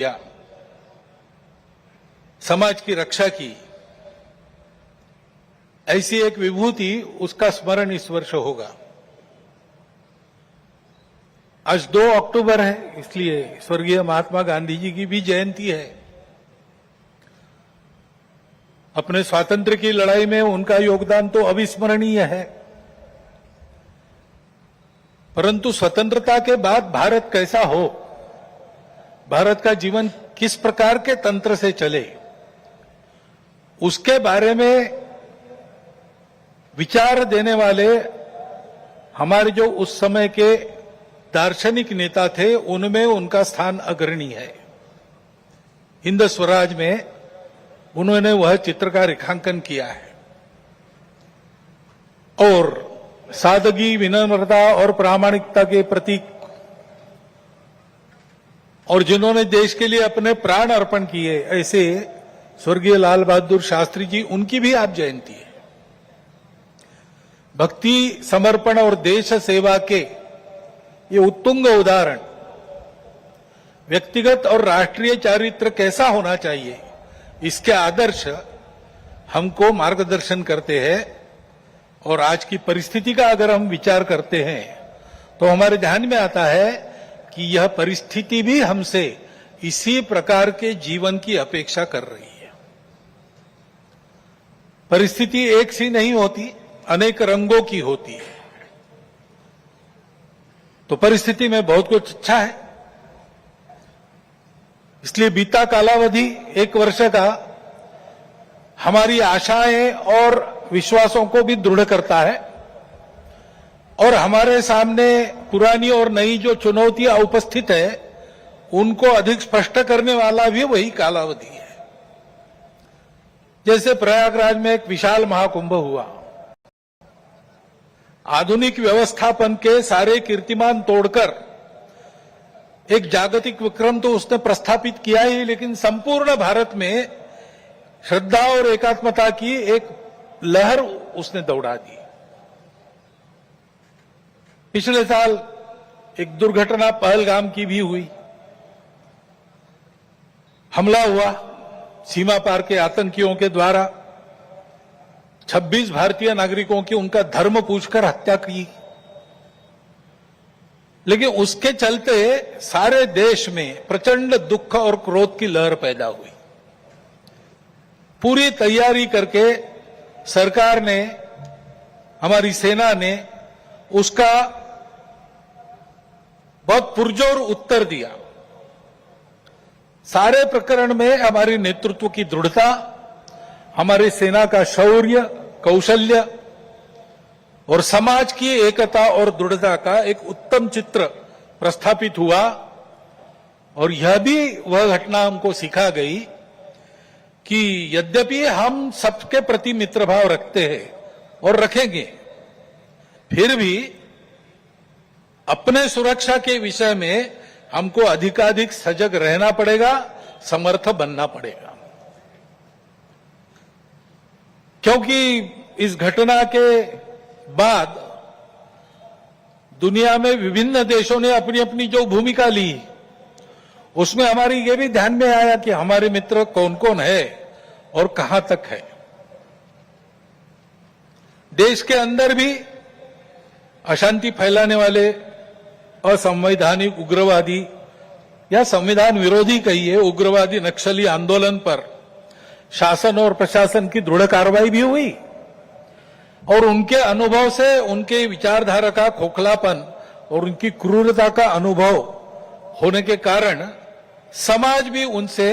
किया, समाज की रक्षा की, ऐसी एक विभूति, उसका स्मरण इस वर्ष होगा। आज 2 अक्टूबर है, इसलिए स्वर्गीय महात्मा गांधी जी की भी जयंती है। अपने स्वातंत्र्य की लड़ाई में उनका योगदान तो अविस्मरणीय है, परंतु स्वतंत्रता के बाद भारत कैसा हो, भारत का जीवन किस प्रकार के तंत्र से चले, उसके बारे में विचार देने वाले हमारे जो उस समय के दार्शनिक नेता थे, उनमें उनका स्थान अग्रणी है। हिंद स्वराज में उन्होंने वह चित्र का रेखांकन किया है और सादगी, विनम्रता और प्रामाणिकता के प्रतीक, और जिन्होंने देश के लिए अपने प्राण अर्पण किए, ऐसे स्वर्गीय लाल बहादुर शास्त्री जी, उनकी भी आज जयंती है। भक्ति, समर्पण और देश सेवा के ये उत्तुंग उदाहरण व्यक्तिगत और राष्ट्रीय चारित्र कैसा होना चाहिए, इसके आदर्श हमको मार्गदर्शन करते हैं। और आज की परिस्थिति का अगर हम विचार करते हैं तो हमारे ध्यान में आता है कि यह परिस्थिति भी हमसे इसी प्रकार के जीवन की अपेक्षा कर रही है। परिस्थिति एक सी नहीं होती, अनेक रंगों की होती है। तो परिस्थिति में बहुत कुछ अच्छा है, इसलिए बीता कालावधि 1 वर्ष का हमारी आशाएं और विश्वासों को भी दृढ़ करता है, और हमारे सामने पुरानी और नई जो चुनौतियां उपस्थित है, उनको अधिक स्पष्ट करने वाला भी वही कालावधि है। जैसे प्रयागराज में एक विशाल महाकुंभ हुआ, आधुनिक व्यवस्थापन के सारे कीर्तिमान तोड़कर एक जागतिक विक्रम तो उसने प्रस्थापित किया ही, लेकिन संपूर्ण भारत में श्रद्धा और एकात्मता की एक लहर उसने दौड़ा दी। पिछले साल एक दुर्घटना पहलगाम की भी हुई, हमला हुआ सीमा पार के आतंकियों के द्वारा, 26 भारतीय नागरिकों की उनका धर्म पूछकर हत्या की। लेकिन उसके चलते सारे देश में प्रचंड दुख और क्रोध की लहर पैदा हुई। पूरी तैयारी करके सरकार ने, हमारी सेना ने उसका बहुत पुरजोर उत्तर दिया। सारे प्रकरण में हमारी नेतृत्व की दृढ़ता, हमारी सेना का शौर्य, कौशल्य और समाज की एकता और दृढ़ता का एक उत्तम चित्र प्रस्थापित हुआ। और यह भी वह घटना हमको सिखा गई कि यद्यपि हम सबके प्रति मित्र भाव रखते हैं और रखेंगे, फिर भी अपने सुरक्षा के विषय में हमको अधिकाधिक सजग रहना पड़ेगा, समर्थ बनना पड़ेगा। क्योंकि इस घटना के बाद दुनिया में विभिन्न देशों ने अपनी अपनी जो भूमिका ली, उसमें हमारी ये भी ध्यान में आया कि हमारे मित्र कौन कौन है और कहां तक है। देश के अंदर भी अशांति फैलाने वाले असंवैधानिक उग्रवादी या संविधान विरोधी कहिए उग्रवादी नक्सली आंदोलन पर शासन और प्रशासन की दृढ़ कार्रवाई भी हुई, और उनके अनुभव से उनके विचारधारा का खोखलापन और उनकी क्रूरता का अनुभव होने के कारण समाज भी उनसे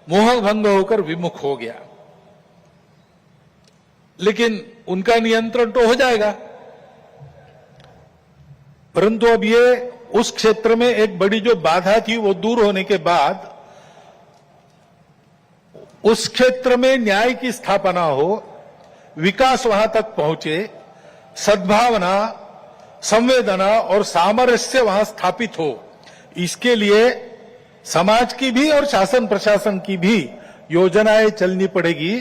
मोहभंग होकर विमुख हो गया। लेकिन उनका नियंत्रण तो हो जाएगा, परंतु अब ये उस क्षेत्र में एक बड़ी जो बाधा थी वो दूर होने के बाद उस क्षेत्र में न्याय की स्थापना हो, विकास वहां तक पहुंचे, सद्भावना, संवेदना और सामरस्य वहां स्थापित हो, इसके लिए समाज की भी और शासन प्रशासन की भी योजनाएं चलनी पड़ेगी,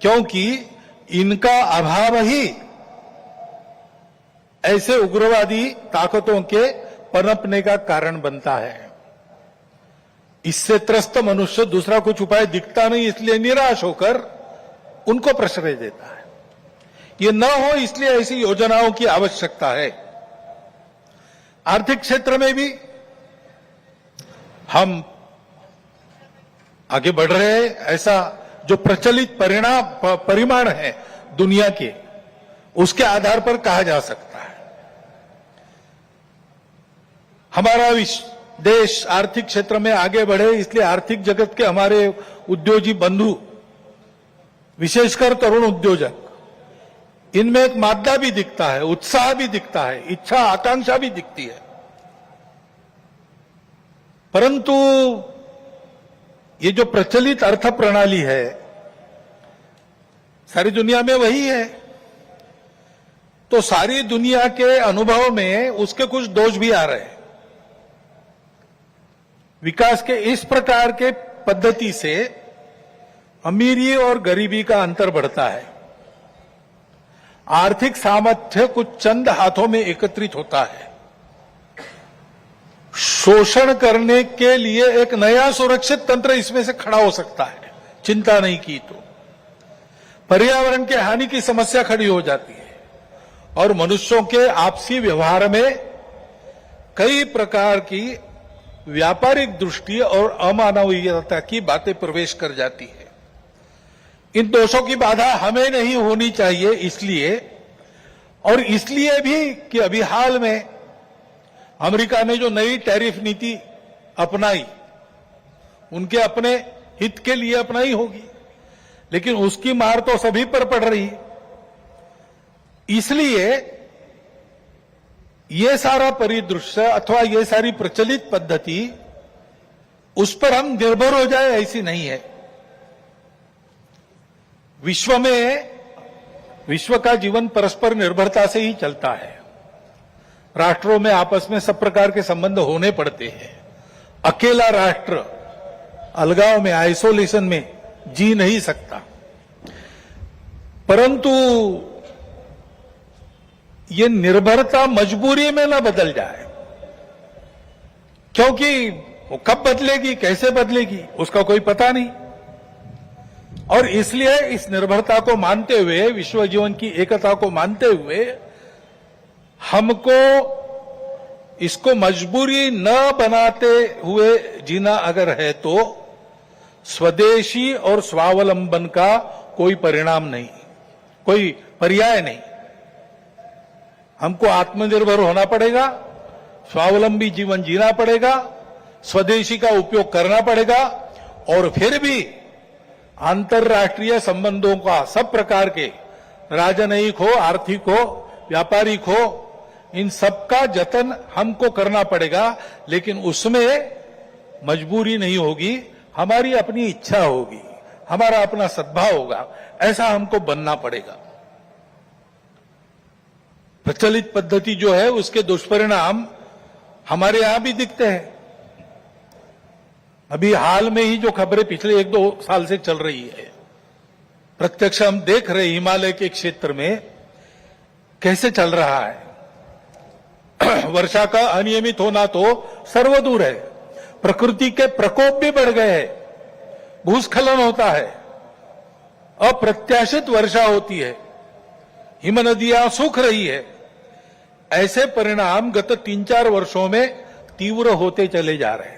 क्योंकि इनका अभाव ही ऐसे उग्रवादी ताकतों के पनपने का कारण बनता है। इससे त्रस्त मनुष्य दूसरा कुछ उपाय दिखता नहीं, इसलिए निराश होकर उनको प्रश्रय देता है। ये न हो इसलिए ऐसी योजनाओं की आवश्यकता है। आर्थिक क्षेत्र में भी हम आगे बढ़ रहे हैं। ऐसा जो प्रचलित परिमाण है दुनिया के, उसके आधार पर कहा जा सकता है हमारा देश आर्थिक क्षेत्र में आगे बढ़े, इसलिए आर्थिक जगत के हमारे उद्योगी बंधु, विशेषकर तरुण उद्योजक, इनमें एक मादा भी दिखता है, उत्साह भी दिखता है, इच्छा आकांक्षा भी दिखती है। परंतु ये जो प्रचलित अर्थ प्रणाली है सारी दुनिया में वही है, तो सारी दुनिया के अनुभव में उसके कुछ दोष भी आ रहे हैं। विकास के इस प्रकार के पद्धति से अमीरी और गरीबी का अंतर बढ़ता है। आर्थिक सामर्थ्य कुछ चंद हाथों में एकत्रित होता है। शोषण करने के लिए एक नया सुरक्षित तंत्र इसमें से खड़ा हो सकता है, चिंता नहीं की तो। पर्यावरण के हानि की समस्या खड़ी हो जाती है और मनुष्यों के आपसी व्यवहार में कई प्रकार की व्यापारिक दृष्टि और अमानवीयता की बातें प्रवेश कर जाती है। इन दोषों की बाधा हमें नहीं होनी चाहिए, इसलिए भी कि अभी हाल में अमेरिका ने जो नई टैरिफ नीति अपनाई, उनके अपने हित के लिए अपनाई होगी, लेकिन उसकी मार तो सभी पर पड़ रही है। इसलिए ये सारा परिदृश्य अथवा ये सारी प्रचलित पद्धति, उस पर हम निर्भर हो जाए ऐसी नहीं है। विश्व का जीवन परस्पर निर्भरता से ही चलता है। राष्ट्रों में आपस में सब प्रकार के संबंध होने पड़ते हैं। अकेला राष्ट्र अलगाव में, आइसोलेशन में जी नहीं सकता। परंतु ये निर्भरता मजबूरी में न बदल जाए, क्योंकि वो कब बदलेगी, कैसे बदलेगी, उसका कोई पता नहीं। और इसलिए इस निर्भरता को मानते हुए, विश्व जीवन की एकता को मानते हुए, हमको इसको मजबूरी न बनाते हुए जीना अगर है तो स्वदेशी और स्वावलंबन का कोई परिणाम नहीं, कोई पर्याय नहीं। हमको आत्मनिर्भर होना पड़ेगा, स्वावलंबी जीवन जीना पड़ेगा, स्वदेशी का उपयोग करना पड़ेगा, और फिर भी अंतर्राष्ट्रीय संबंधों का सब प्रकार के, राजनयिक हो, आर्थिक हो, व्यापारिक हो, इन सबका जतन हमको करना पड़ेगा। लेकिन उसमें मजबूरी नहीं होगी, हमारी अपनी इच्छा होगी, हमारा अपना सद्भाव होगा, ऐसा हमको बनना पड़ेगा। प्रचलित पद्धति जो है उसके दुष्परिणाम हमारे यहां भी दिखते हैं। अभी हाल में ही जो खबरें पिछले 1-2 साल से चल रही है, प्रत्यक्ष हम देख रहे हिमालय के क्षेत्र में कैसे चल रहा है। वर्षा का अनियमित होना तो सर्वदूर है, प्रकृति के प्रकोप भी बढ़ गए हैं, भूस्खलन होता है, अप्रत्याशित वर्षा होती है, हिमनदियां सूख रही है। ऐसे परिणाम गत 3-4 वर्षों में तीव्र होते चले जा रहे हैं।